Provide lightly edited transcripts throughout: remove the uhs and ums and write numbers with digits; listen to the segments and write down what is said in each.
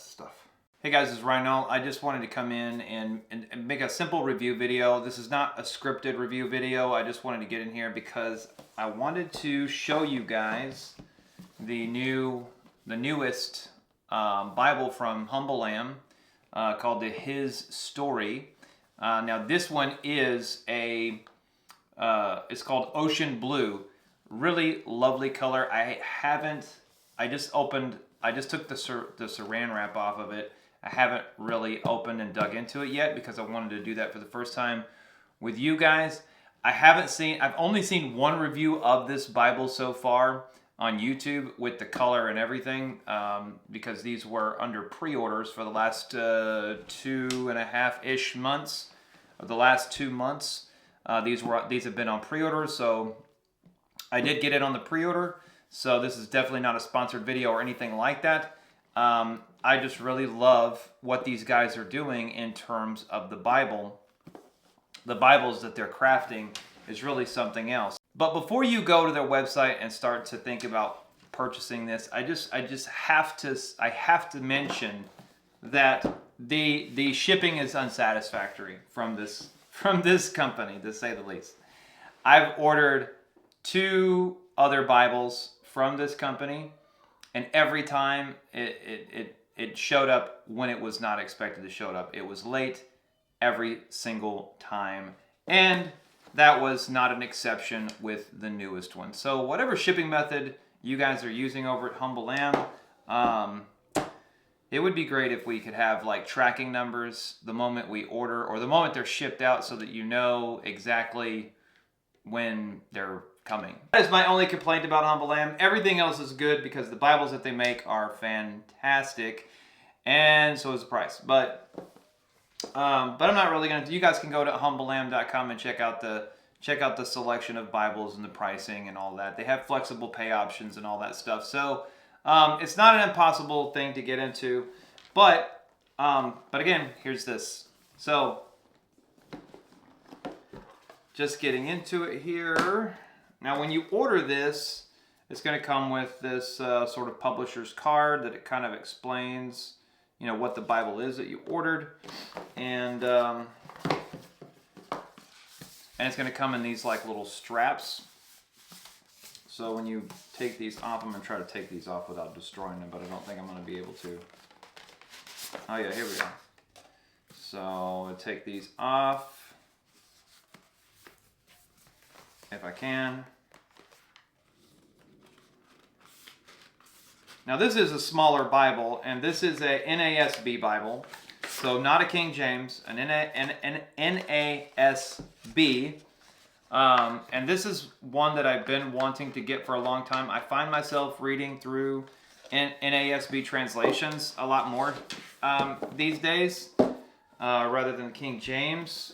stuff. Hey guys, this is Ryan. I just wanted to come in and make a simple review video. This is not a scripted review video. I just wanted to get in here because I wanted to show you guys the newest Bible from Humble Lamb called the His Story. Now this one is it's called Ocean Blue. Really lovely color. I just took the saran wrap off of it. I haven't really opened and dug into it yet because I wanted to do that for the first time with you guys. I've only seen one review of this Bible so far on YouTube with the color and everything, because these were under pre-orders for the last 2.5-ish months, or the last 2 months. These have been on pre-order, so I did get it on the pre-order. So this is definitely not a sponsored video or anything like that. I just really love what these guys are doing in terms of the Bible. The Bibles that they're crafting is really something else. But before you go to their website and start to think about purchasing this, I have to mention that the shipping is unsatisfactory from this company, to say the least. I've ordered 2 other Bibles from this company, and every time it showed up when it was not expected to show up. It was late every single time, and that was not an exception with the newest one. So whatever shipping method you guys are using over at Humble Lamb, it would be great if we could have like tracking numbers the moment we order or the moment they're shipped out, so that you know exactly when they're coming. That is my only complaint about Humble Lamb. Everything else is good because the Bibles that they make are fantastic, and so is the price. But I'm not really going to. You guys can go to humblelamb.com and check out the selection of Bibles and the pricing and all that. They have flexible pay options and all that stuff. So it's not an impossible thing to get into. But again, here's this. So just getting into it here. Now, when you order this, it's going to come with this sort of publisher's card that it kind of explains, what the Bible is that you ordered, and it's going to come in these like little straps. So when you take these off, I'm going to try to take these off without destroying them, but I don't think I'm going to be able to. Oh yeah, here we go. So I'll take these off if I can. Now this is a smaller Bible, and this is a NASB Bible, so not a King James, an NASB, and this is one that I've been wanting to get for a long time. I find myself reading through NASB translations a lot more these days, rather than King James.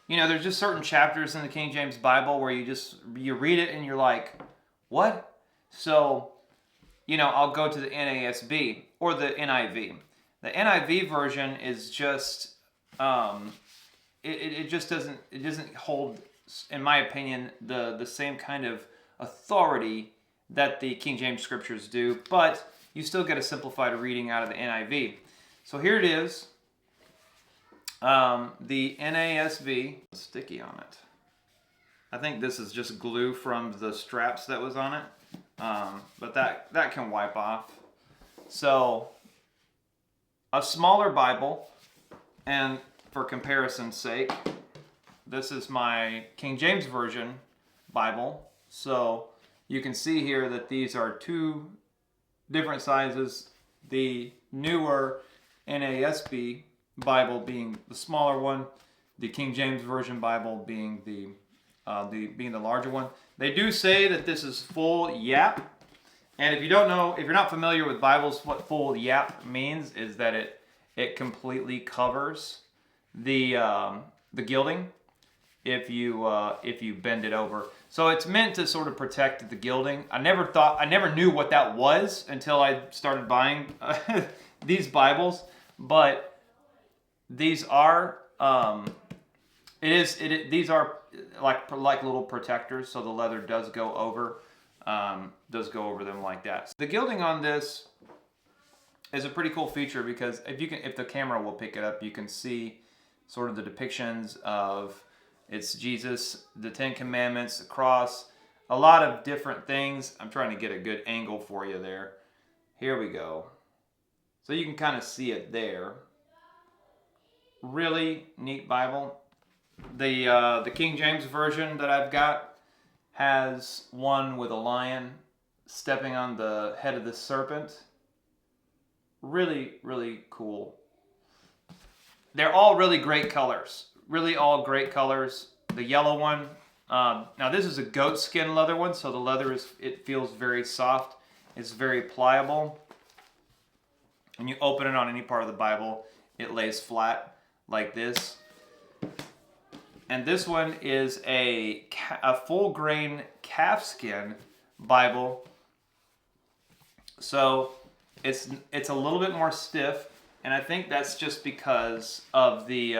There's just certain chapters in the King James Bible where you read it and you're like, what? So I'll go to the NASB or the NIV. The NIV version is just, it doesn't hold, in my opinion, the same kind of authority that the King James scriptures do, but you still get a simplified reading out of the NIV. So here it is, the NASB, sticky on it. I think this is just glue from the straps that was on it. But that can wipe off. So a smaller Bible, and for comparison's sake, this is my King James Version Bible. So you can see here that these are 2 different sizes. The newer NASB Bible being the smaller one, the King James Version Bible being the larger one. They do say that this is full yap, and if you're not familiar with Bibles, what full yap means is that it completely covers the gilding if you bend it over. So it's meant to sort of protect the gilding. I never knew what that was until I started buying these Bibles, but these are these are like little protectors, so the leather does go over them like that. So the gilding on this is a pretty cool feature, because if the camera will pick it up, you can see sort of the depictions of it's Jesus, the Ten Commandments, the cross, a lot of different things. I'm trying to get a good angle for you there. Here we go. So you can kind of see it there. Really neat Bible. The King James version that I've got has one with a lion stepping on the head of the serpent. Really, really cool. They're all really great colors. Really all great colors. The yellow one. Now this is a goat skin leather one, so the leather it feels very soft. It's very pliable. When you open it on any part of the Bible, it lays flat like this. And this one is a full grain calfskin Bible. So it's a little bit more stiff, and I think that's just because of the.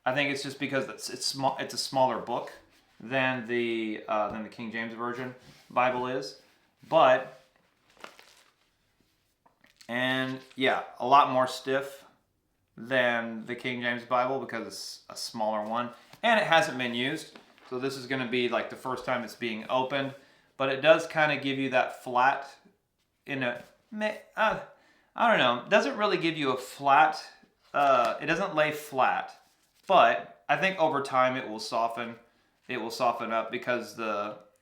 I think it's just because it's small. It's a smaller book than the King James Version Bible is, and yeah, a lot more stiff than the King James Bible because it's a smaller one, and it hasn't been used. So this is going to be like the first time it's being opened, but it does kind of give you that flat in a. I don't know. It doesn't really give you a flat. It doesn't lay flat, but I think over time it will soften. It will soften up because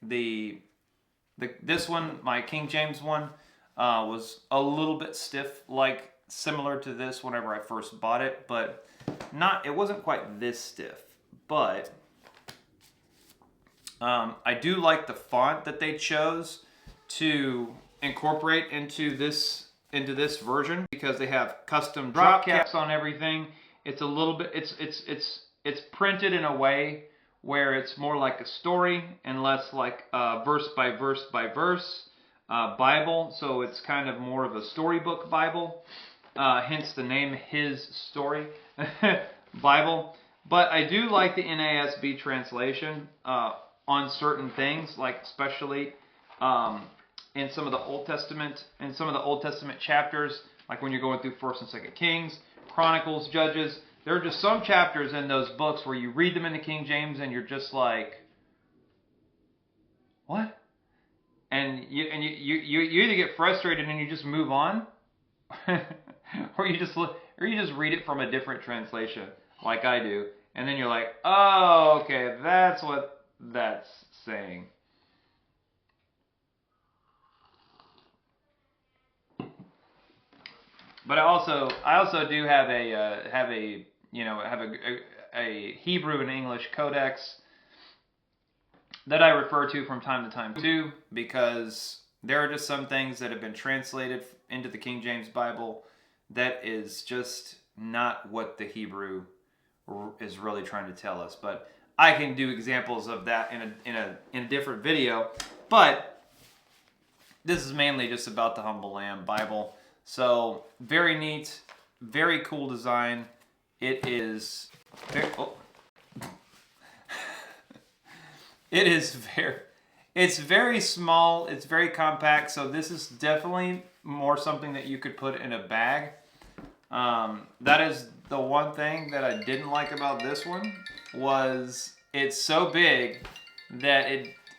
this one, my King James one, was a little bit stiff, like similar to this whenever I first bought it, but it wasn't quite this stiff. But I do like the font that they chose to incorporate into this version, because they have custom drop caps on everything. It's a little bit it's printed in a way where it's more like a story and less like verse by verse by verse Bible. So it's kind of more of a storybook Bible, hence the name His Story Bible. But I do like the NASB translation on certain things, like especially in some of the Old Testament chapters, like when you're going through 1st and 2nd Kings, Chronicles, Judges. There are just some chapters in those books where you read them in the King James and you're just like, what? And you either get frustrated and you just move on, or you just read it from a different translation, like I do, and then you're like, oh, okay, that's what that's saying. But I also do have a Hebrew and English codex that I refer to from time to time too, because there are just some things that have been translated into the King James Bible that is just not what the Hebrew is really trying to tell us. But I can do examples of that in a different video. But this is mainly just about the Humble Lamb Bible. So very neat, very cool design. It is very, it's very small, it's very compact, so this is definitely more something that you could put in a bag. That is the one thing that I didn't like about this one, was it's so big that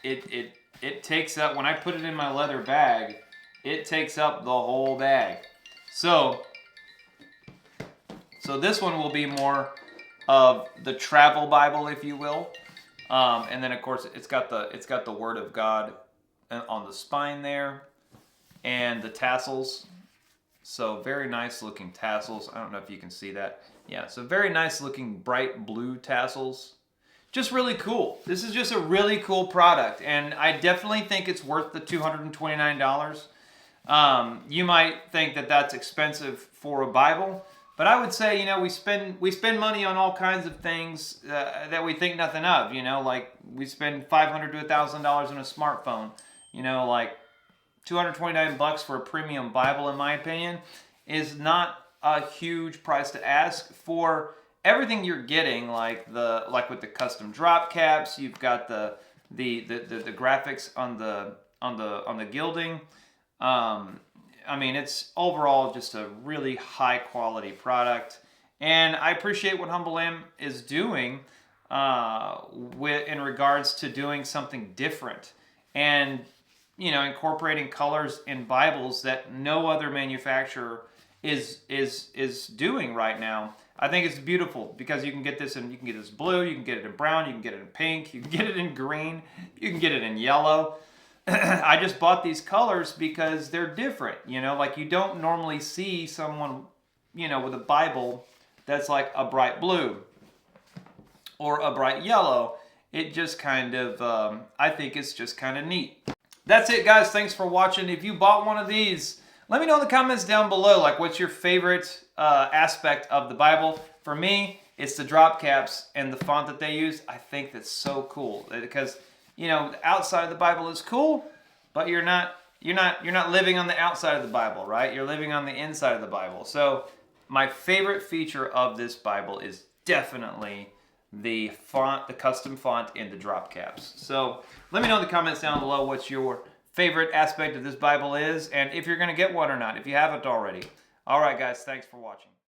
it takes up, when I put it in my leather bag, it takes up the whole bag. So this one will be more of the travel Bible, if you will. And then of course it's got the Word of God on the spine there, and the tassels. So very nice looking tassels. I don't know if you can see that. Yeah, so very nice looking bright blue tassels. Just really cool. This is just a really cool product, and I definitely think it's worth the $229. You might think that that's expensive for a Bible, but I would say, we spend money on all kinds of things that we think nothing of. Like we spend $500 to $1,000 on a smartphone. Like $229 for a premium Bible, in my opinion, is not a huge price to ask for everything you're getting. Like with the custom drop caps, you've got the graphics on the gilding. I mean, it's overall just a really high quality product. And I appreciate what Humble Lamb is doing in regards to doing something different. And, you know, incorporating colors in Bibles that no other manufacturer is doing right now. I think it's beautiful because you can get this in, you can get this blue, you can get it in brown, you can get it in pink, you can get it in green, you can get it in yellow. I just bought these colors because they're different, you know, like you don't normally see someone, you know, with a Bible that's like a bright blue or a bright yellow. It just kind of, I think it's just kind of neat. That's it, guys. Thanks for watching. If you bought one of these, let me know in the comments down below, like what's your favorite aspect of the Bible. For me, it's the drop caps and the font that they use. I think that's so cool because, you know, the outside of the Bible is cool, but you're not living on the outside of the Bible, right? You're living on the inside of the Bible. So my favorite feature of this Bible is definitely the font, the custom font in the drop caps. So let me know in the comments down below what your favorite aspect of this Bible is, and if you're going to get one or not, if you haven't already. All right, guys, thanks for watching.